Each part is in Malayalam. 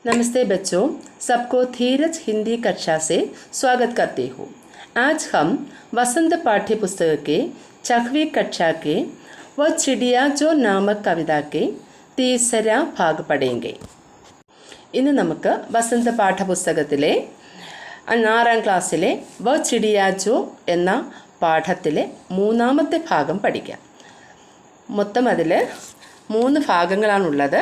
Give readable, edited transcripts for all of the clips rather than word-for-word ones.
नमस्ते बच्चों, सबको धीरज हिंदी कक्षा से स्वागत करती हूँ। आज हम वसंत पाठ्य पुस्तक के 6वीं कक्षा के वह चिड़िया जो नामक कविता के तीसरा भाग पढ़ेंगे। ഇന്ന് നമുക്ക് വസന്ത പാഠപുസ്തകത്തിലെ 6ാം ക്ലാസ്സിലെ വ ചിടിയ ജോ എന്ന പാഠത്തിലെ 3ാമത്തെ ഭാഗം പഠിക്കാം. മൊത്തം അതിൽ 3 ഭാഗങ്ങളാണുള്ളത്.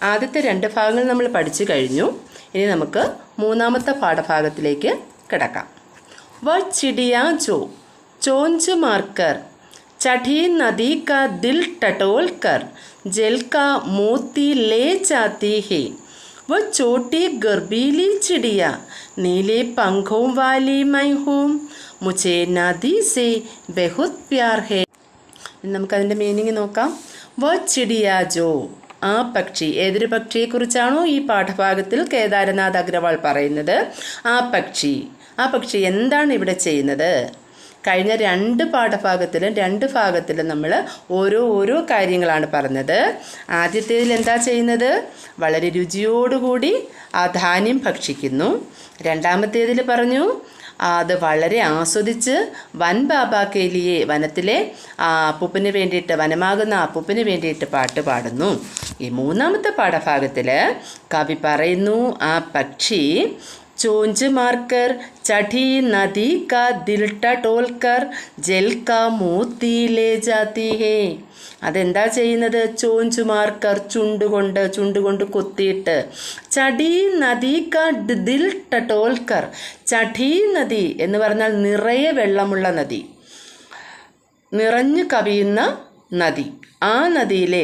ആദ്യത്തെ 2 ഭാഗങ്ങൾ നമ്മൾ പഠിച്ചു കഴിഞ്ഞു. ഇനി നമുക്ക് 3ാമത്തെ പാഠഭാഗത്തിലേക്ക് കിടക്കാം. വ ചിടിയ ജോ ചോഞ്ച് മാർക്കർ चढ़ी नदी का दिल टटोल कर जल का मोती ले जाती है. वह छोटी गर्बीली चिड़िया नीले पंखों वाली मैं हूँ, मुझे नदी से बहुत प्यार है. നമുക്കതിൻ്റെ മീനിങ് നോക്കാം. വ ചിടിയ ജോ, ആ പക്ഷി. ഏതൊരു പക്ഷിയെക്കുറിച്ചാണോ ഈ പാഠഭാഗത്തിൽ കേദാരനാഥ് അഗ്രവാൾ പറയുന്നത്? ആ പക്ഷി എന്താണ് ഇവിടെ ചെയ്യുന്നത്? കഴിഞ്ഞ 2 പാഠഭാഗത്തിലും 2 ഭാഗത്തിലും നമ്മൾ ഓരോ കാര്യങ്ങളാണ് പറഞ്ഞത്. ആദ്യത്തേതിൽ എന്താ ചെയ്യുന്നത്? വളരെ രുചിയോടുകൂടി ആ ധാന്യം ഭക്ഷിക്കുന്നു. രണ്ടാമത്തേതിൽ പറഞ്ഞു അത് വളരെ ആസ്വദിച്ച് വൻ ബാബാക്കേലിയെ, വനത്തിലെ അപ്പൂപ്പന് വേണ്ടിയിട്ട്, വനമാകുന്ന അപ്പൂപ്പന് വേണ്ടിയിട്ട് പാട്ട് പാടുന്നു. ഈ 3ാമത്തെ പാഠഭാഗത്തിൽ കവി പറയുന്നു ആ പക്ഷി चोंच मारकर चढ़ी नदी का दिल टटोल कर जल का मोती ले जाती है. അതെന്താ ചെയ്യുന്നത്? ചോഞ്ച് മാർക്കർ, ചുണ്ടുകൊണ്ട് കൊത്തിയിട്ട്. ചടി നദി കാ ദിൽ ടട്ടോൽക്കർ. ചടി നദി എന്ന് പറഞ്ഞാൽ നിറയെ വെള്ളമുള്ള നദി, നിറഞ്ഞു കവിയുന്ന നദി. ആ നദിയിലെ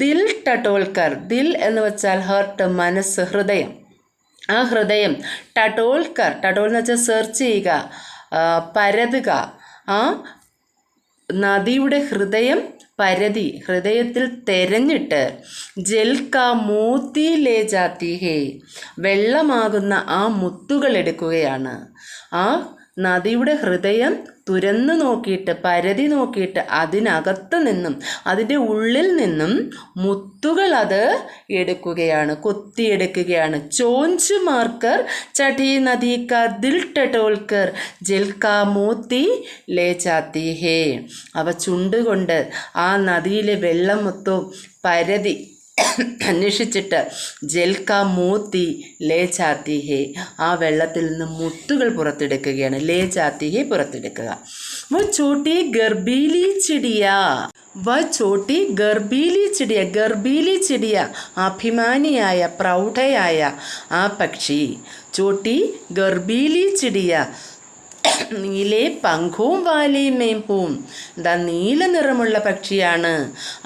ദിൽ ടട്ടോൽക്കർ, ദിൽ എന്ന് വെച്ചാൽ ഹേർട്ട്, മനസ്സ്, ഹൃദയം. ആ ഹൃദയം ടട്ടോൾ എന്ന് വെച്ചാൽ സെർച്ച് ചെയ്യുക, പരതുക. ആ നദിയുടെ ഹൃദയം പരതി, ഹൃദയത്തിൽ തെരഞ്ഞിട്ട് ജൽക്ക മോത്തി ലേ ജാത്തി ഹേ, വെള്ളമാകുന്ന ആ മുത്തുകൾ എടുക്കുകയാണ്. ആ നദിയുടെ ഹൃദയം തുരന്നു നോക്കിയിട്ട്, പരതി നോക്കിയിട്ട് അതിനകത്ത് നിന്നും, അതിൻ്റെ ഉള്ളിൽ നിന്നും മുത്തുകൾ അത് എടുക്കുകയാണ്, കൊത്തിയെടുക്കുകയാണ്. ചോഞ്ച് മാർക്കർ ചടി നദി കാ ദിൽ ടട്ടോൽക്കർ ജൽക്കാ മോത്തി ലേ ജാത്തി ഹേ. അവ ചുണ്ടുകൊണ്ട് ആ നദിയിലെ വെള്ളം മൊത്തം പരതി അന്വേഷിച്ചിട്ട് ജൽക്കാ മോത്തി ലേ ജാത്തി ഹേ, ആ വെള്ളത്തിൽ നിന്ന് മുത്തുകൾ പുറത്തെടുക്കുകയാണ്. ലേ ജാത്തി ഹേ, പുറത്തെടുക്കുക. വ ചോട്ടി ഗർബീലി ചിടിയ, ഗർബീലി ചിടിയ, അഭിമാനിയായ, പ്രൗഢയായ ആ പക്ഷി. ചോട്ടി ഗർബീലി ചിടിയ, നീലെ പങ്കും വാലിമേം പൂം, എന്താ നീല നിറമുള്ള പക്ഷിയാണ്.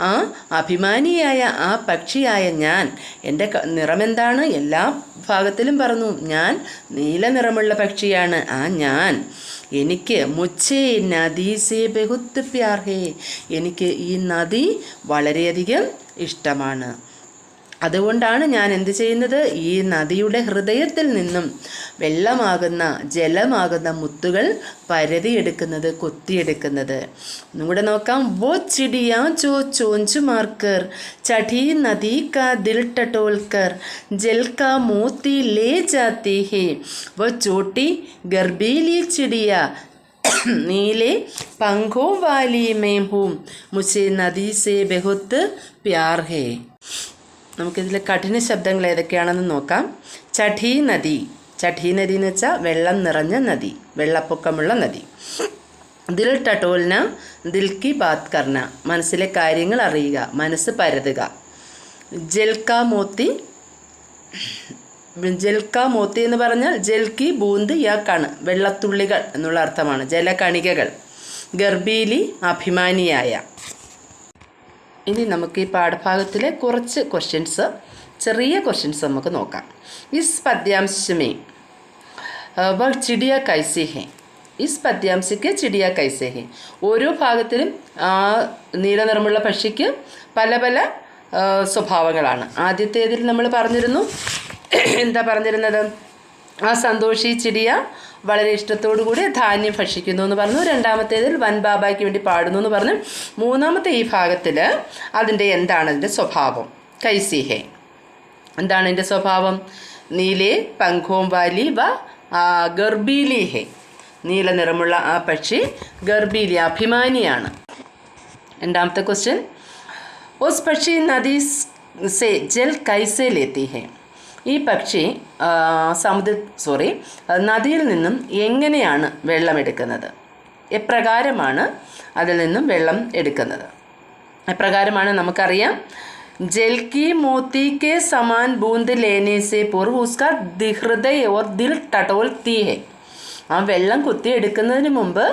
ആ അഭിമാനിയായ ആ പക്ഷിയായ ഞാൻ, എൻ്റെ നിറമെന്താണ്? എല്ലാ ഭാഗത്തിലും പറഞ്ഞു, ഞാൻ നീല നിറമുള്ള പക്ഷിയാണ്. ആ ഞാൻ, എനിക്ക് മുച്ചേ നദി സേ ബഹുത്ത് പ്യാർ ഹേ, എനിക്ക് ഈ നദി വളരെയധികം ഇഷ്ടമാണ്. അതുകൊണ്ടാണ് ഞാൻ എന്ത് ചെയ്യുന്നത്? ഈ നദിയുടെ ഹൃദയത്തിൽ നിന്നും വെള്ളമാകുന്ന, ജലമാകുന്ന മുത്തുകൾ പരതിയെടുക്കുന്നത്, കൊത്തിയെടുക്കുന്നത്. ഒന്നും കൂടെ നോക്കാം. വോ ചിടിയ ജോ ചോഞ്ച് മാർക്കർ ചढ़ी നദി കാ ദിൽ ടട്ടോൽക്കർ ജൽ കാ മോത്തി ലേ ജാത്തി ഹേ. വോ ചോട്ടി ഗർബീലി ചിടിയ നീലെ പങ്കോ വാലി മേം ഹൂം, മുझे നദി സേ ബഹുത്ത് പ്യാർ ഹേ. നമുക്കിതിൽ കഠിന ശബ്ദങ്ങൾ ഏതൊക്കെയാണെന്ന് നോക്കാം. ചഠി നദി എന്ന് വെച്ചാൽ വെള്ളം നിറഞ്ഞ നദി, വെള്ളപ്പൊക്കമുള്ള നദി. ദിൽ ടട്ടോൽന, ദിൽ കി ബാത് കർന, മനസ്സിലെ കാര്യങ്ങൾ അറിയുക, മനസ്സ് പരതുക. ജൽക്കാ മോത്തി എന്ന് പറഞ്ഞാൽ ജൽക്കി ബൂന്ത് യാ കണ്, വെള്ളത്തുള്ളികൾ എന്നുള്ള അർത്ഥമാണ്, ജലകണികകൾ. ഗർബീലി, അഭിമാനിയായ. ഇനി നമുക്ക് ഈ പാഠഭാഗത്തിലെ കുറച്ച് ചെറിയ ക്വസ്റ്റ്യൻസ് നമുക്ക് നോക്കാം. ഇസ് പദ്യാംശമേ വ ചിടിയ കൈസേ ഹേ, ഇസ് പദ്യാംശയ്ക്ക് ചിടിയ കൈസേ ഹേ. ഓരോ ഭാഗത്തിലും ആ നീലനിറമുള്ള പക്ഷിക്ക് പല പല സ്വഭാവങ്ങളാണ്. ആദ്യത്തേതിൽ നമ്മൾ പറഞ്ഞിരുന്നു, എന്താ പറഞ്ഞിരുന്നത്? ആ സന്തോഷി ചിടിയ വളരെ ഇഷ്ടത്തോടു കൂടി ധാന്യം ഭക്ഷിക്കുന്നു എന്ന് പറഞ്ഞു. രണ്ടാമത്തേതിൽ വൻ ബാബയ്ക്ക് വേണ്ടി പാടുന്നു എന്ന് പറഞ്ഞു. 3ാമത്തെ ഈ ഭാഗത്തിൽ എന്താണ് അതിൻ്റെ സ്വഭാവം? കൈസി ഹേ, എന്താണ് അതിൻ്റെ സ്വഭാവം? നീലെ പങ്കോം വാലി വ ഗർബീലി ഹെ. നീല നിറമുള്ള ആ പക്ഷി ഗർബീലി അഭിമാനിയാണ്. രണ്ടാമത്തെ ക്വസ്റ്റ്യൻ, ഉസ് പക്ഷി നദി സെ ജൽ കൈസെ ലേത്തി ഹെ. ഈ പക്ഷി നദിയിൽ നിന്നും എങ്ങനെയാണ് വെള്ളമെടുക്കുന്നത്? എപ്രകാരമാണ് അതിൽ നിന്നും വെള്ളം എടുക്കുന്നത്? എപ്രകാരമാണ് നമുക്കറിയാം. जल की मोती के समान बूंद लेने से पूर्व उसका हृदय और दिल टटोलती है. ആ വെള്ളം കുത്തിയെടുക്കുന്നതിന് മുമ്പ്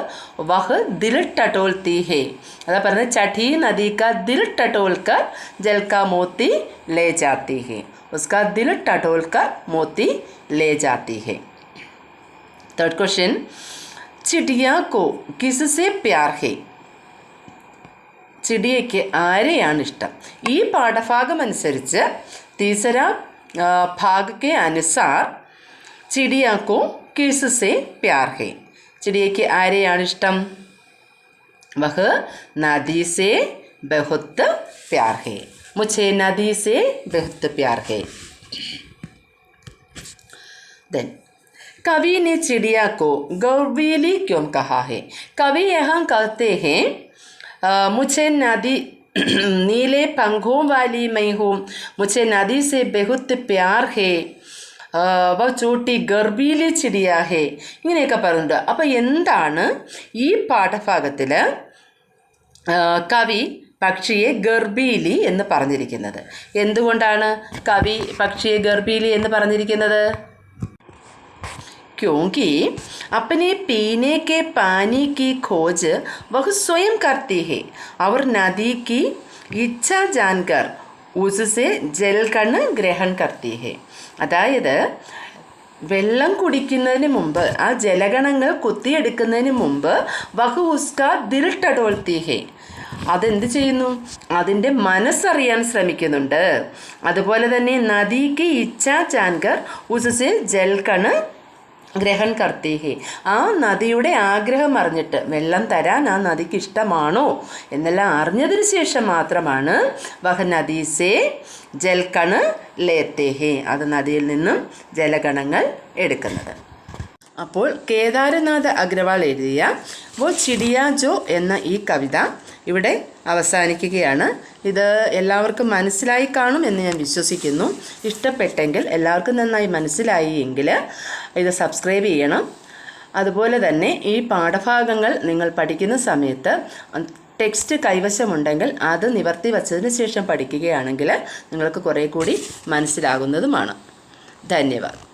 വഹ് ദിൽ ടട്ടോൽത്തി ഹേ. അതാ പറഞ്ഞത് ചഠി നദി കാ ദിൽ ടട്ടോൽ കർ ജൽ കാ മോത്തി ലേ ജാത്തി ഹേ. ഉസ്കാ ദിൽ ടട്ടോൽ കർ മോത്തി ലേ ജാത്തി ഹേ. തേർഡ് ക്വസ്റ്റ്യൻ, ചിടിയ കോ കിസ്സെ പ്യാർ ഹേ. ചിടിയയ്ക്ക് ആരെയാണ് ഇഷ്ടം? ഈ പാഠഭാഗം അനുസരിച്ച് തീസര ഭാഗ് കെ അനുസാർ ചിടിയ കോ കിസ്സെ പ്യാർ ഹേ. ചിടിയയ്ക്ക് ആരെയാണ് ഇഷ്ടം? വഹ് നദി സെ ബഹുത്ത് പ്യാർ ഹേ. മുझे നദി സെ ബഹുത്ത് പ്യാർ ഹേ. देन कवि ने चिड़िया को गौरवीली क्यों कहा है? कवि यहाँ कहते हैं मुझे नदी नीले पंखों वाली मैं हूँ, मुझे नदी से बहुत प्यार है, വ ചൂട്ടി ഗർബീലി ചിടിയ ഹേ. ഇങ്ങനെയൊക്കെ പറയുന്നുണ്ട്. അപ്പോൾ എന്താണ് ഈ പാഠഭാഗത്തിൽ കവി പക്ഷിയെ ഗർബീലി എന്ന് പറഞ്ഞിരിക്കുന്നത്? എന്തുകൊണ്ടാണ് കവി പക്ഷിയെ ഗർബീലി എന്ന് പറഞ്ഞിരിക്കുന്നത്? क्योंकि अपने पीने के पानी की खोज वह स्वयं करती है और नदी की इच्छा जानकर उससे जल कण ग्रहण करती है. അതായത് വെള്ളം കുടിക്കുന്നതിന് മുമ്പ് ആ ജലഗണങ്ങൾ കുത്തിയെടുക്കുന്നതിന് മുമ്പ് വഹ് ഉസ്കാ ദിൽ ടടോൽത്തി ഹേ. അതെന്ത് ചെയ്യുന്നു? അതിൻ്റെ മനസ്സറിയാൻ ശ്രമിക്കുന്നുണ്ട്. അതുപോലെ തന്നെ നദിക്ക് ഇച്ഛാ ജാൻകർ ഉസ്സെ ജൽ കൺ ഗ്രഹൺ കർത്തി ഹേ. ആ നദിയുടെ ആഗ്രഹം അറിഞ്ഞിട്ട് വെള്ളം തരാൻ ആ നദിക്ക് ഇഷ്ടമാണോ എന്നെല്ലാം അറിഞ്ഞതിന് ശേഷം മാത്രമാണ് വഹ നദീസേ ജൽക്കണ് ലേത്തേ ഹേ. അത് നദിയിൽ നിന്നും ജലഗണങ്ങൾ എടുക്കുന്നത്. അപ്പോൾ കേദാരനാഥ് അഗ്രവാൾ എഴുതിയ വോ ചിടിയ ജോ എന്ന ഈ കവിത ഇവിടെ അവസാനിക്കുകയാണ്. ഇത് എല്ലാവർക്കും മനസ്സിലായി കാണും എന്ന് ഞാൻ വിശ്വസിക്കുന്നു. ഇഷ്ടപ്പെട്ടെങ്കിൽ, എല്ലാവർക്കും നന്നായി മനസ്സിലായി എങ്കിൽ ഇത് സബ്സ്ക്രൈബ് ചെയ്യണം. അതുപോലെ തന്നെ ഈ പാഠഭാഗങ്ങൾ നിങ്ങൾ പഠിക്കുന്ന സമയത്ത് ടെക്സ്റ്റ് കൈവശമുണ്ടെങ്കിൽ അത് നിവർത്തി വച്ചതിന് ശേഷം പഠിക്കുകയാണെങ്കിൽ നിങ്ങൾക്ക് കുറേ കൂടി മനസ്സിലാകുന്നതുമാണ്. ധന്യവാദം.